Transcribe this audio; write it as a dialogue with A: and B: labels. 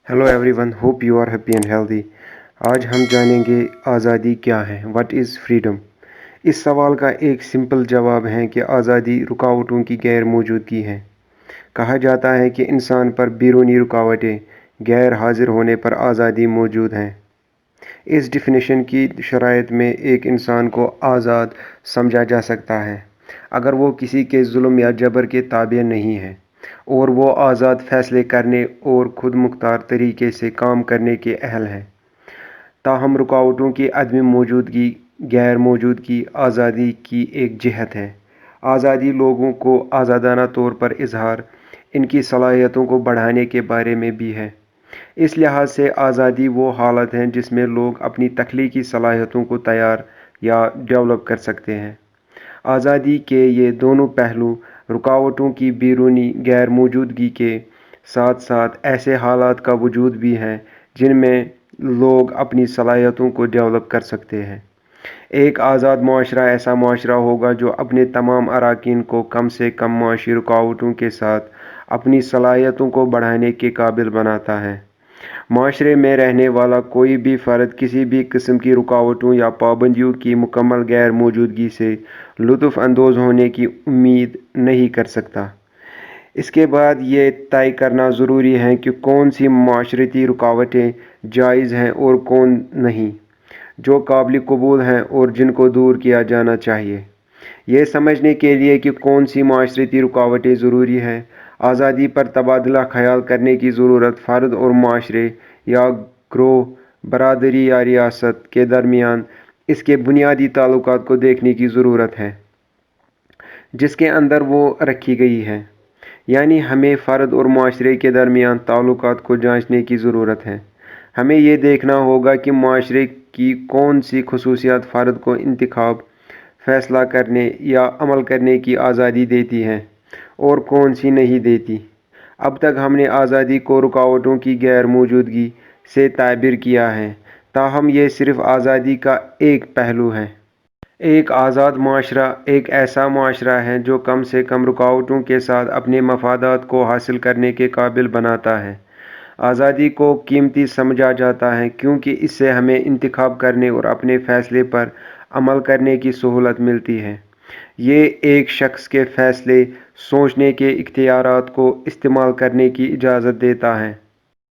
A: Hello everyone, hope you are happy and healthy. आज हम जानेंगे आज़ादी क्या है, व्हाट इज़ फ्रीडम। इस सवाल का एक सिंपल जवाब है कि आज़ादी रुकावटों की गैर मौजूदगी है। कहा जाता है कि इंसान पर बैरूनी रुकावटें गैर हाजिर होने पर आज़ादी मौजूद है। इस डिफिनेशन की शराइत में एक इंसान को आज़ाद समझा जा सकता है अगर वो किसी के जुल्म या जबर के ताबे नहीं है और वो आज़ाद फैसले करने और खुद मुख्तार तरीके से काम करने के अहल है। ताहम रुकावटों की अदम मौजूदगी गैर मौजूदगी आज़ादी की एक जिहत है। आज़ादी लोगों को आज़ादाना तौर पर इजहार इनकी सलाहियतों को बढ़ाने के बारे में भी है। इस लिहाज से आज़ादी वो हालत है जिसमें लोग अपनी तख्लीकी सलाहियतों को तैयार या डेवलप कर सकते हैं। आज़ादी के ये दोनों पहलू रुकावटों की बैरूनी गैर मौजूदगी के साथ साथ ऐसे हालात का वजूद भी है जिनमें लोग अपनी सलाहियतों को डेवलप कर सकते हैं। एक आज़ाद माशरा ऐसा माशरा होगा जो अपने तमाम अरकान को कम से कम माशी रुकावटों के साथ अपनी सलाहियतों को बढ़ाने के काबिल बनाता है। माशरे में रहने वाला कोई भी फ़र्द किसी भी किस्म की रुकावटों या पाबंदियों की मुकम्मल गैर मौजूदगी से लुत्फ़ अंदोज़ होने की उम्मीद नहीं कर सकता। इसके बाद ये तय करना ज़रूरी है कि कौन सी माशरती रुकावटें जायज़ हैं और कौन नहीं, जो काबिल कबूल हैं और जिनको दूर किया जाना चाहिए। ये समझने के लिए कि कौन सी माशरती रुकावटें ज़रूरी हैं, आज़ादी पर तबादला ख्याल करने की ज़रूरत फ़र्द और माशरे या ग्रोह, बरादरी या रियासत के दरमियान इसके बुनियादी ताल्लुकात को देखने की ज़रूरत है जिसके अंदर वो रखी गई है। यानी हमें फ़र्द और माशरे के दरमियान ताल्लुकात को जांचने की ज़रूरत है। हमें ये देखना होगा कि माशरे की कौन सी खसूसियात फ़र्द को इंतखाब, फ़ैसला करने या अमल करने की आज़ादी देती हैं और कौन सी नहीं देती। अब तक हमने आज़ादी को रुकावटों की गैर मौजूदगी से ताबिर किया है, ताहम ये सिर्फ़ आज़ादी का एक पहलू है। एक आज़ाद माशरा एक ऐसा माशरा है जो कम से कम रुकावटों के साथ अपने मफादात को हासिल करने के काबिल बनाता है। आज़ादी को कीमती समझा जाता है क्योंकि इससे हमें इंतखाब करने और अपने फ़ैसले पर अमल करने की सहूलत मिलती है। ये एक शख्स के फ़ैसले, सोचने के इख्तियारात को इस्तेमाल करने की इजाज़त देता है।